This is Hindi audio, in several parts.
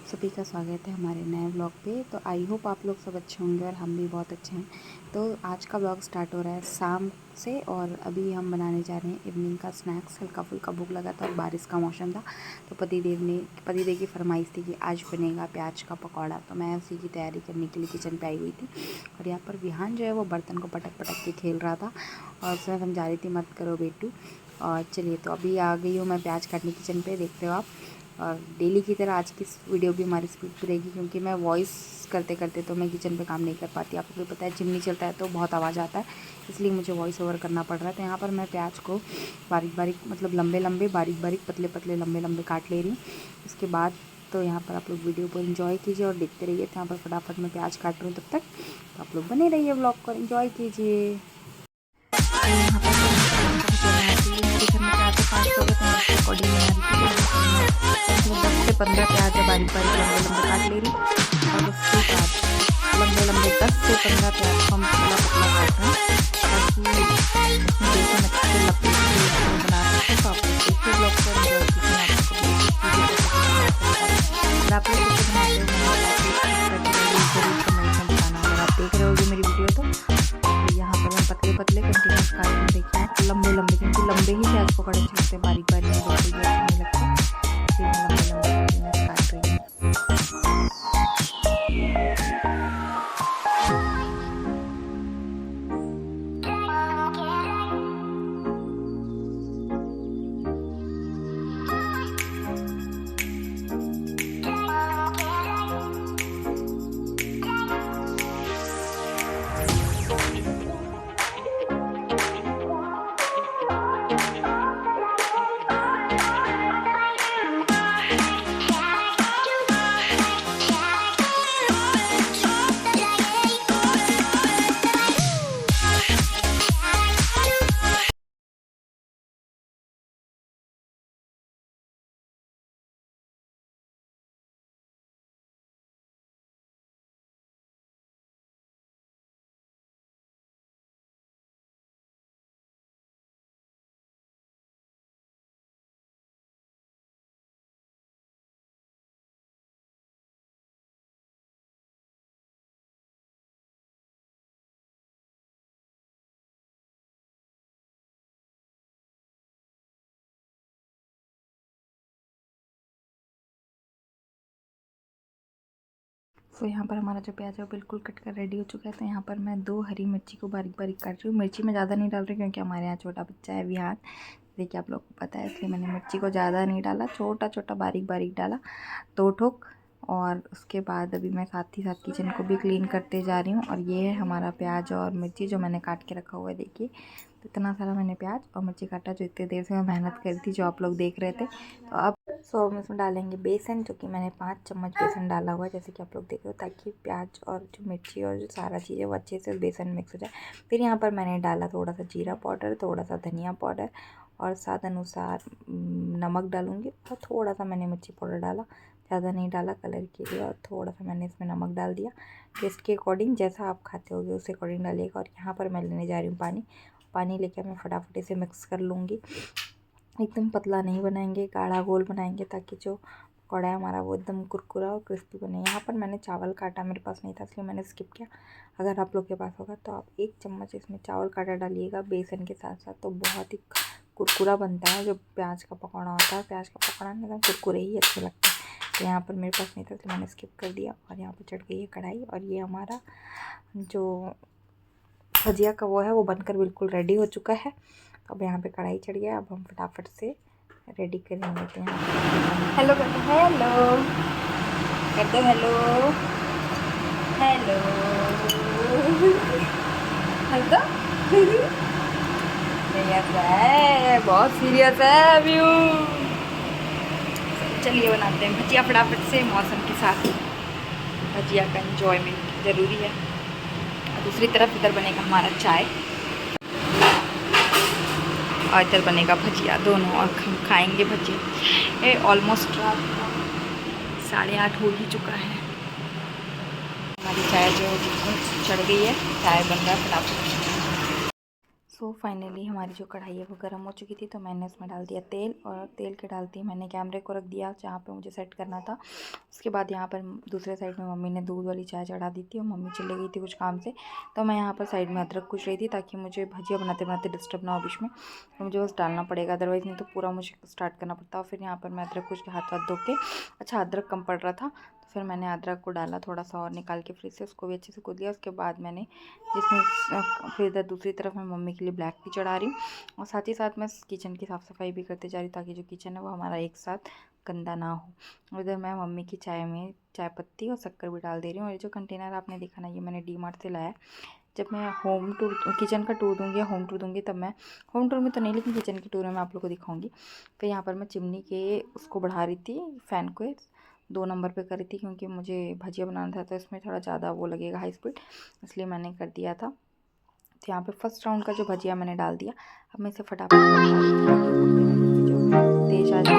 सभी का स्वागत है हमारे नए व्लॉग पे। तो आई होप आप लोग सब अच्छे होंगे और हम भी बहुत अच्छे हैं। तो आज का व्लॉग स्टार्ट हो रहा है शाम से और अभी हम बनाने जा रहे हैं इवनिंग का स्नैक्स। हल्का फुल्का भूख लगा था और बारिश का मौसम था, तो पतिदेव की फरमाइश थी कि आज बनेगा प्याज का पकौड़ा। तो मैं उसी की तैयारी करने के लिए किचन पर आई हुई थी और यहाँ पर विहान जो है वो बर्तन को पटक पटक के खेल रहा था और उसमें समझा रही थी मत करो बेटू। और चलिए, तो अभी आ गई हूँ मैं प्याज काटने किचन पे, देखते हो आप। और डेली की तरह आज की वीडियो भी हमारी स्पीड पे रहेगी, क्योंकि मैं वॉइस करते करते तो मैं किचन पे काम नहीं कर पाती। आपको भी पता है चिमनी चलता है तो बहुत आवाज़ आता है, इसलिए मुझे वॉइस ओवर करना पड़ रहा है। तो यहाँ पर मैं प्याज को बारीक बारीक, मतलब लंबे लंबे, बारीक बारीक, पतले पतले, लंबे लंबे काट ले रही हूँ। इसके बाद तो यहाँ पर आप लोग वीडियो को एंजॉय कीजिए और देखते रहिए। तो यहाँ पर फटाफट मैं प्याज काट रही हूँ, तब तक तो आप लोग बने रहिए, व्लॉग को एंजॉय कीजिए। तो यहाँ पर मेरे घर में प्याज 5 लोग हैं, तो अकॉर्डिंग बना रही थी। 10 से 15 प्याज बारीक बारीक लंबे लंबे काट ले रही और उसके बाद लंबे लंबे 10 से 15 प्याज को हम पतला पतला काट रहे हैं, ताकि उसमें बेसन अच्छे से लपेट के बना सकें। तो आप लोग देखिए ब्लॉग को एंजॉय कीजिए। आप लोग कैसे बनाते हो ज़रूर कमेंट में बताना। अगर आप देख रहे होगे मेरी वीडियो तो यहाँ पर मैं पतले पतले कंटिन्यूस काट रही हूँ। देखिए लंबे लंबे, क्योंकि लंबे ही प्याज पकड़े अच्छे लगते हैं, बारीक बारीक में बिल्कुल भी अच्छे नहीं लगते, इसलिए मैं लंबे लंबे कंटिन्यूस काट रही हूँ। तो यहाँ पर हमारा जो प्याज है वो बिल्कुल कट कर रेडी हो चुका है। तो यहाँ पर मैं 2 हरी मिर्ची को बारीक बारीक काट रही हूँ। मिर्ची मैं ज़्यादा नहीं डाल रही, क्योंकि हमारे यहाँ छोटा बच्चा है विहान, देखिए आप लोग को पता है, इसलिए मैंने मिर्ची को ज़्यादा नहीं डाला, छोटा छोटा बारीक बारीक डाला 2 ठोक। और उसके बाद अभी मैं साथ ही साथ किचन को भी क्लीन करते जा रही हूँ। और ये है हमारा प्याज और मिर्ची जो मैंने काट के रखा हुआ है। देखिए तो इतना सारा मैंने प्याज और मिर्ची काटा, जो इतनी देर से मैं मेहनत करी थी, जो आप लोग देख रहे थे। तो अब हम इसमें डालेंगे बेसन, जो कि मैंने 5 चम्मच बेसन डाला हुआ है, जैसे कि आप लोग देख रहे हो, ताकि प्याज और जो मिर्ची और जो सारा चीज़ें वो अच्छे से बेसन मिक्स हो जाए। फिर यहाँ पर मैंने डाला थोड़ा सा जीरा पाउडर, थोड़ा सा धनिया पाउडर और स्वाद अनुसार नमक डालूँगी। और थोड़ा सा मैंने मिर्ची पाउडर डाला, ज़्यादा नहीं डाला कलर के लिए। और थोड़ा सा मैंने इसमें नमक डाल दिया, टेस्ट के अकॉर्डिंग, जैसा आप खाते होगे उस अकॉर्डिंग डालिएगा। और यहाँ पर मैं लेने जा रही हूँ पानी लेके मैं फटाफट इसे मिक्स कर लूँगी। एकदम पतला नहीं बनाएंगे, गाढ़ा घोल बनाएंगे, ताकि जो पकौड़ा है हमारा वो एकदम कुरकुरा और क्रिस्पी बने। यहाँ पर मैंने चावल काटा, मेरे पास नहीं था इसलिए मैंने स्किप किया। अगर आप लोग के पास होगा तो आप 1 चम्मच इसमें चावल काटा डालिएगा बेसन के साथ साथ, तो बहुत ही कुरकुरा बनता है जो प्याज का पकौड़ा होता है। प्याज का पकौड़ा एकदम कुरकुरे ही अच्छे लगते हैं। तो यहाँ पर मेरे पास नहीं था, तो मैंने स्किप कर दिया। और यहाँ पर चढ़ गई है कढ़ाई, और ये हमारा जो भजिया का वो है वो बनकर बिल्कुल रेडी हो चुका है। तो अब यहाँ पे कढ़ाई चढ़ गया, अब हम फटाफट से रेडी कर लेते हैं। हेलो कर दो, हेलो कर दो, हेलो हेलो कर दो। सीरियस है, बहुत सीरियस है व्यू। चलिए बनाते हैं भजिया फटाफट से, मौसम के साथ भजिया का एंजॉयमेंट ज़रूरी है। दूसरी तरफ इधर बनेगा हमारा चाय और इधर बनेगा भजिया, दोनों, और हम खाएंगे भजिया। ये ऑलमोस्ट रात 8:30 हो ही चुका है। हमारी चाय जो बिल्कुल चढ़ गई है, चाय बन रहा है फटाफट। सो फाइनली हमारी जो कढ़ाई है वो गर्म हो चुकी थी, तो मैंने उसमें डाल दिया तेल, और तेल के डालती मैंने कैमरे को रख दिया जहाँ पे मुझे सेट करना था। उसके बाद यहाँ पर दूसरे साइड में मम्मी ने दूध वाली चाय चढ़ा दी थी और मम्मी चली गई थी कुछ काम से, तो मैं यहाँ पर साइड में अदरक कुछ रही थी ताकि मुझे भजिया बनाते बनाते डिस्टर्ब ना हो बीच में, तो मुझे बस डालना पड़ेगा, अदरवाइज़ नहीं तो पूरा मुझे स्टार्ट करना पड़ता। और फिर यहाँ पर मैं अदरक कुछ के हाथ धो के, अच्छा अदरक कम पड़ रहा था तो फिर मैंने अदरक को डाला थोड़ा सा और निकाल के फ्रिज से, उसको भी अच्छे से कूद लिया। उसके बाद मैंने जिसमें फिर इधर दूसरी तरफ मैं मम्मी के लिए ब्लैक टी चढ़ा रही हूँ, और साथ ही साथ मैं किचन की साफ़ सफाई भी करते जा रही हूँ ताकि जो किचन है वो हमारा एक साथ गंदा ना हो। उधर मैं मम्मी की चाय में चाय पत्ती और शक्कर भी डाल दे रही हूँ। और ये जो कंटेनर आपने देखा ना, ये मैंने डी मार्ट से लाया है। जब मैं होम टूर किचन का टूर दूँगी या होम टूर दूँगी तब मैं, होम टूर में तो नहीं लेकिन किचन के टूर में मैं आप लोग को दिखाऊंगी। फिर यहाँ पर मैं चिमनी के उसको बढ़ा रही थी, फ़ैन को 2 नंबर पे करी थी क्योंकि मुझे भजिया बनाना था तो इसमें थोड़ा ज़्यादा वो लगेगा हाई स्पीड, इसलिए मैंने कर दिया था। तो यहाँ पे फर्स्ट राउंड का जो भजिया मैंने डाल दिया। अब मैं इसे फटाफट पलटा रही थी ताकि वो जो तेज आ जाए।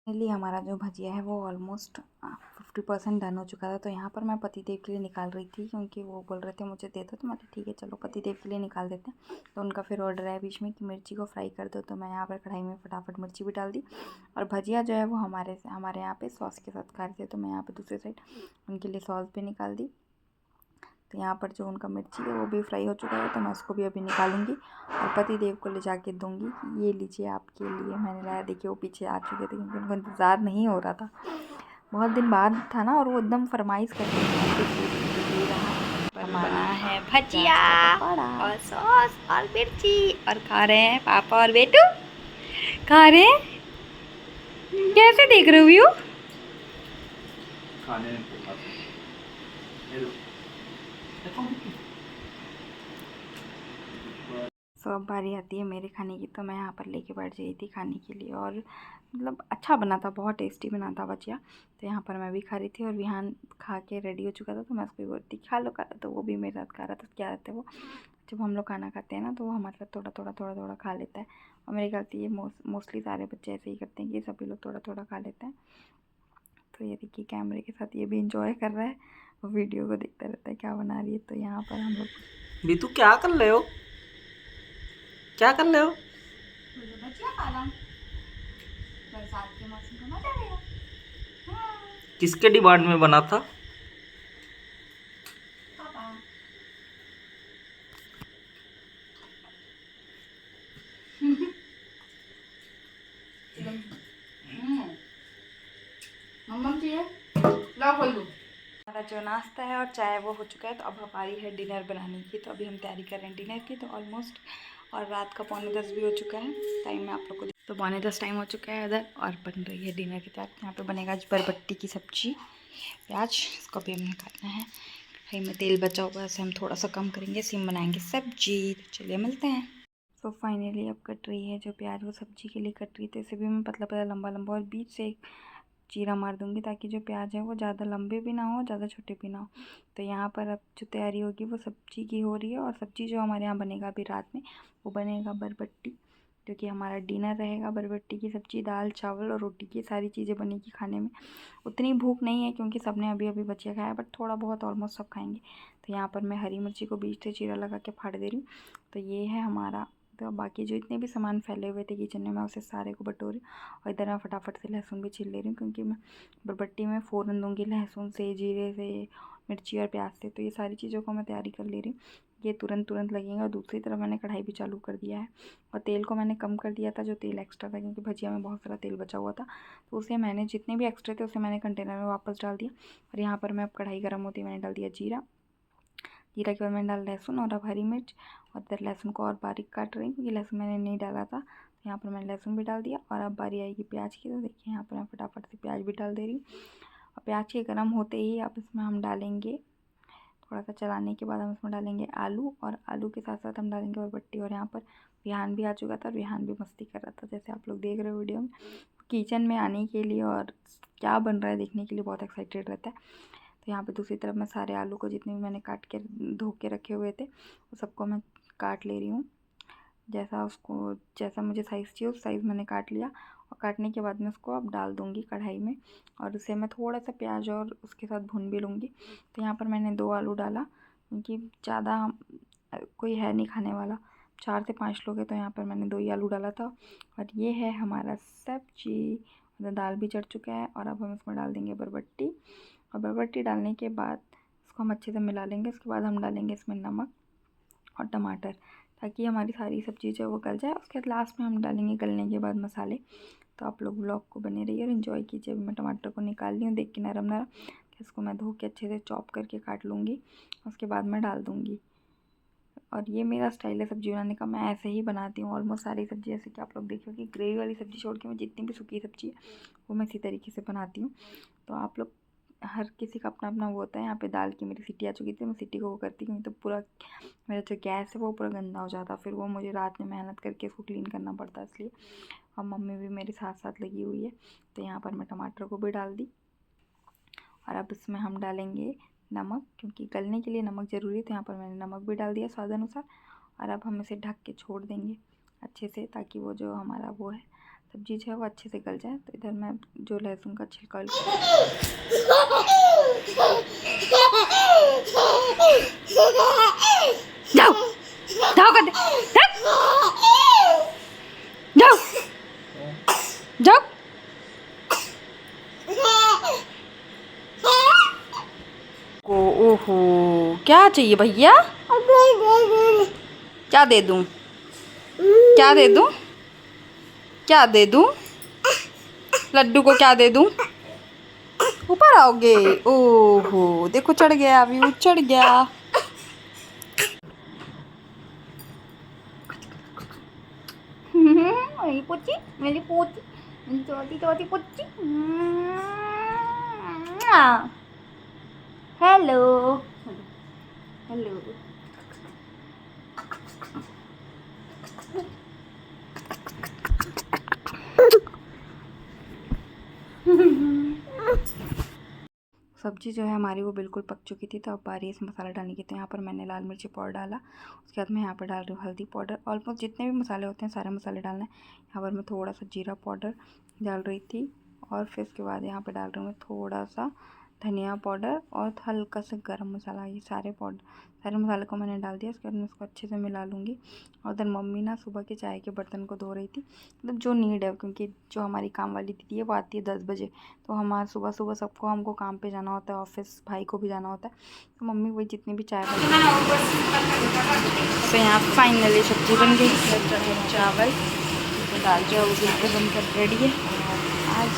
फाइनली हमारा जो भजिया है वो ऑलमोस्ट 50% डन हो चुका था। तो यहाँ पर मैं पतिदेव के लिए निकाल रही थी क्योंकि वो बोल रहे थे मुझे दे दो, तो मैं ठीक है चलो पतिदेव के लिए निकाल देते हैं। तो उनका फिर ऑर्डर है बीच में कि मिर्ची को फ्राई कर दो, तो मैं यहाँ पर कढ़ाई में फटाफट मिर्ची भी डाल दी। और भजिया जो है वो हमारे यहाँ पर सॉस के साथ खा रहे थे, तो मैं यहाँ पर दूसरी साइड उनके लिए सॉस भी निकाल दी। तो यहाँ पर जो उनका मिर्ची है वो भी फ्राई हो चुका है, तो मैं उसको भी अभी निकालूंगी और पति देव को ले जाके दूंगी कि ये लीजिए आपके लिए मैंने लाया। देखिए वो पीछे आ चुके थे क्योंकि उनको इंतज़ार नहीं हो रहा था, बहुत दिन बाद था ना, और वो एकदम फरमाइश करके बना है भजिया और सॉस और मिर्ची, और खा रहे हैं पापा और बेटू खा रहे हैं। कैसे देख रहे हो खाने सो अब बारी आती है मेरे खाने की, तो मैं यहाँ पर लेके बैठ गई थी खाने के लिए, और मतलब अच्छा बना था, बहुत टेस्टी बना था भजिया। तो यहाँ पर मैं भी खा रही थी और विहान खा के रेडी हो चुका था, तो मैं उसको बोलती खा लो खा लो, तो वो भी मेरे साथ खा रहा था। क्या रहता है वो, जब हम लोग खाना खाते हैं ना तो वो हमारे साथ थोड़ा थोड़ा खा लेता है, और मेरे ख्याल से ये मोस्टली सारे बच्चे ऐसे ही करते हैं कि सभी लोग थोड़ा थोड़ा खा लेते हैं। तो ये देखिए कैमरे के साथ ये भी इंजॉय कर रहा है, वो वीडियो को देखता रहता है क्या बना रही है। तो यहाँ पर हम लोग भी, तू क्या कर रहे हो, क्या कर रहे हो? बरसात के मौसम का मजा लेगा। किसके डिमांड में बना था? पापा मम्मा चाहिए ला खोल दो। हमारा जो नाश्ता है और चाय वो हो चुका है, तो अब हमारी है डिनर बनाने की। तो अभी हम तैयारी कर रहे हैं डिनर की, तो ऑलमोस्ट और रात का 9:45 भी हो चुका है टाइम में आप लोग को। तो 9:45 टाइम हो चुका है इधर, और बन रही है डिनर की तैयारी। यहाँ पे बनेगा आज बरबट्टी की सब्जी, प्याज, इसको भी हमें काटना है। कहीं में तेल बचा हुआ है, इसे हम थोड़ा सा कम करेंगे, सिम बनाएंगे सब्जी। तो चलिए मिलते हैं। तो फाइनली अब कट रही है जो प्याज, वो सब्जी के लिए कट रही थी। इसे भी मैं पतला पतला लंबा लंबा और बीच से एक चीरा मार दूंगी ताकि जो प्याज है वो ज़्यादा लंबे भी ना हो, ज़्यादा छोटे भी ना हो। तो यहाँ पर अब जो तैयारी होगी वो सब्जी की हो रही है, और सब्जी जो हमारे यहाँ बनेगा अभी रात में वो बनेगा बरबट्टी, जो कि हमारा डिनर रहेगा। बरबट्टी की सब्जी, दाल चावल और रोटी की सारी चीज़ें बनेगी खाने में। उतनी भूख नहीं है क्योंकि सबने अभी अभी बचिया खाया, बट थोड़ा बहुत ऑलमोस्ट सब खाएंगे। तो यहाँ पर मैं हरी मिर्ची को बीच से चीरा लगा के फाड़ दे रही हूँ। तो ये है हमारा तो बाकी जो इतने भी सामान फैले हुए थे किचन में मैं उसे सारे को बटोरी और इधर मैं फटाफट से लहसुन भी छील ले रही हूँ, क्योंकि मैं बरबट्टी में फ़ौरन दूँगी लहसुन से, जीरे से, मिर्ची और प्याज से। तो ये सारी चीज़ों को मैं तैयारी कर ले रही हूँ, ये तुरंत लगेंगे। और दूसरी तरफ मैंने कढ़ाई भी चालू कर दिया है और तेल को मैंने कम कर दिया था, जो तेल एक्स्ट्रा था, क्योंकि भजिया में बहुत सारा तेल बचा हुआ था। तो उसे मैंने जितने भी एक्स्ट्रा थे उसे मैंने कंटेनर में वापस डाल दिया। और यहाँ पर मैं अब कढ़ाई गर्म होती है, मैंने डाल दिया जीरा के बाद मैंने डाल लहसुन और अब हरी मिर्च। और इधर लहसुन को और बारीक काट रही हूँ, क्योंकि लहसुन मैंने नहीं डाला था। तो यहाँ पर मैंने लहसुन भी डाल दिया और अब बारी आएगी प्याज की। तो देखिए यहाँ पर मैं फटाफट से प्याज भी डाल दे रही हूँ। और प्याज के गर्म होते ही अब इसमें हम डालेंगे, थोड़ा सा चलाने के बाद हम इसमें डालेंगे आलू, और आलू के साथ साथ हम डालेंगे बरबट्टी। और यहाँ पर रिहान भी आ चुका था और रिहान भी मस्ती कर रहा था, जैसे आप लोग देख रहे हो वीडियो में। किचन में आने के लिए और क्या बन रहा है देखने के लिए बहुत एक्साइटेड रहता है। तो यहाँ पे दूसरी तरफ मैं सारे आलू को जितने भी मैंने काट के धो के रखे हुए थे वो सबको मैं काट ले रही हूँ। जैसा मुझे साइज़ चाहिए उस साइज़ मैंने काट लिया। और काटने के बाद मैं उसको अब डाल दूँगी कढ़ाई में, और उसे मैं थोड़ा सा प्याज और उसके साथ भून भी लूँगी। तो यहाँ पर मैंने 2 आलू डाला, क्योंकि ज़्यादा कोई है नहीं खाने वाला, 4 से 5 लोग हैं, तो यहाँ पर मैंने 2 ही आलू डाला था। और ये है हमारा सब्जी, मतलब दाल भी चढ़ चुका है। और अब हम इसमें डाल देंगे बरबट्टी, और बरबट्टी डालने के बाद इसको हम अच्छे से मिला लेंगे। उसके बाद हम डालेंगे इसमें नमक और टमाटर, ताकि हमारी सारी सब्ज़ी जो वो गल जाए। उसके बाद लास्ट में हम डालेंगे गलने के बाद मसाले। तो आप लोग ब्लॉग को बने रहिए और इन्जॉय कीजिए। अभी मैं टमाटर को निकाल ली हूँ, देख के नरम इसको मैं धो के अच्छे से चॉप करके काट लूँगी, उसके बाद मैं डाल दूँगी। और ये मेरा स्टाइल है सब्ज़ी बनाने का, मैं ऐसे ही बनाती हूँ ऑलमोस्ट सारी सब्ज़ी। जैसे कि आप लोग देखो कि ग्रेवी वाली सब्ज़ी छोड़ के मैं जितनी भी सूखी सब्ज़ी है वो मैं इसी तरीके से बनाती हूँ। तो आप लोग, हर किसी का अपना अपना वो होता है। यहाँ पे दाल की मेरी सीटी आ चुकी थी, मैं सीटी को वो करती हूँ तो पूरा मेरा जो गैस है वो पूरा गंदा हो जाता, फिर वो मुझे रात में मेहनत करके इसको क्लीन करना पड़ता है, इसलिए। और मम्मी भी मेरे साथ साथ लगी हुई है। तो यहाँ पर मैं टमाटर को भी डाल दी, और अब इसमें हम डालेंगे नमक, क्योंकि गलने के लिए नमक ज़रूरी है। तो यहाँ पर मैंने नमक भी डाल दिया स्वाद अनुसार। और अब हम इसे ढक के छोड़ देंगे अच्छे से, ताकि वो जो हमारा वो है सब्जी जो है वो अच्छे से गल जाए। तो इधर मैं जो लहसुन का छिलका जाओ जाओ कर दे, जाओ जाओ। ओहो, क्या चाहिए भैया? क्या दे दूं? क्या दे दूं? क्या दे दूं? लड्डू को क्या दे दूं? ऊपर आओगे? ओहो, देखो चढ़ गया, अभी चढ़ गया। मेरी पोची, मेरी पोची, मेरी छोटी छोटी पोची। Hello hello. सब्ज़ी जो है हमारी वो बिल्कुल पक चुकी थी। तो अब बारी है इस मसाला डालने की। तो यहाँ पर मैंने लाल मिर्ची पाउडर डाला, उसके बाद मैं यहाँ पर डाल रही हूँ हल्दी पाउडर। ऑलमोस्ट जितने भी मसाले होते हैं सारे मसाले डालना है। यहाँ पर मैं थोड़ा सा जीरा पाउडर डाल रही थी, और फिर उसके बाद यहाँ पर डाल रही हूँ मैं थोड़ा सा धनिया पाउडर और हल्का सा गरम मसाला। ये सारे मसाले को मैंने डाल दिया। उसके बाद मैं इसको अच्छे से मिला लूँगी। और उधर मम्मी ना सुबह के चाय के बर्तन को धो रही थी, मतलब जो नीड है, क्योंकि जो हमारी काम वाली दीदी है वो आती है 10 बजे। तो हमारा सुबह सुबह हमको काम पे जाना होता है, ऑफिस भाई को भी जाना होता है। तो मम्मी वही जितनी भी चाय बनाती है। तो यहाँ फाइनली सब्ज़ी बन गई, चावल, दाल जो है बनकर रेडी है। आज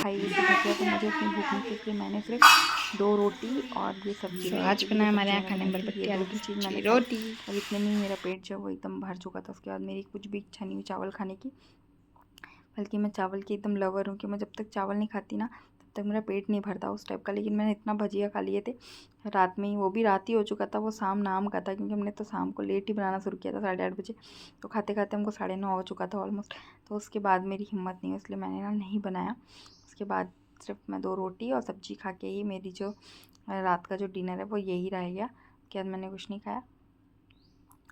खाई हुई थी, तो मुझे अपनी भूख नहीं थी, इसलिए मैंने सिर्फ 2 रोटी और ये सब्जी आज बनाया हमारे यहाँ खाने में बरबट्टी आलू की सब्जी रोटी। और इतने में मेरा पेट जो है वो एकदम भर चुका था। उसके बाद मेरी कुछ भी इच्छा नहीं हुई चावल खाने की, बल्कि मैं चावल की एकदम लवर हूँ कि मैं जब तक चावल नहीं खाती ना तब तक मेरा पेट नहीं भरता उस टाइप का। लेकिन मैंने इतना भजिया खा लिए थे रात में ही, वो भी रात ही हो चुका था, वो शाम नाम का था, क्योंकि हमने तो शाम को लेट ही बनाना शुरू किया था 8:30 बजे। तो खाते खाते हमको 9:30 हो चुका था ऑलमोस्ट। तो उसके बाद मेरी हिम्मत नहीं हुई, इसलिए मैंने ना नहीं बनाया। उसके बाद सिर्फ मैं 2 रोटी और सब्ज़ी खा के ही मेरी जो रात का जो डिनर है वो यही रह गया। उसके बाद मैंने कुछ नहीं खाया।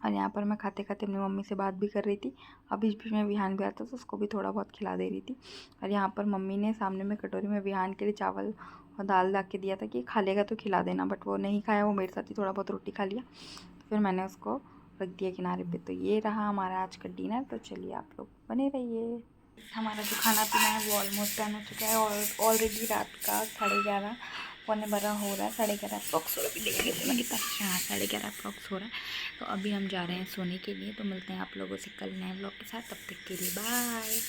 और यहाँ पर मैं खाते खाते अपनी मम्मी से बात भी कर रही थी। अब बीच बीच में विहान भी आता तो उसको भी थोड़ा बहुत खिला दे रही थी। और यहाँ पर मम्मी ने सामने में कटोरी में विहान के लिए चावल और दाल ला के दिया था कि खा लेगा तो खिला देना, बट वो नहीं खाया, वो मेरे साथ ही थोड़ा बहुत रोटी खा लिया। तो फिर मैंने उसको रख दिया किनारे पे। तो ये रहा हमारा आज का डिनर। तो चलिए आप लोग बने रहिए। हमारा जो खाना पीना है वो ऑलमोस्ट डन हो चुका है और ऑलरेडी रात का 11:30 पौने 12 हो रहा है। 11:30 अप्रॉक्स हो रहा है। देख लेते हैं कितना। हाँ 11:30 अप्रॉक्स हो रहा है। तो अभी हम जा रहे हैं सोने के लिए। तो मिलते हैं आप लोगों से कल नए ब्लॉग के साथ। तब तक के लिए बाय।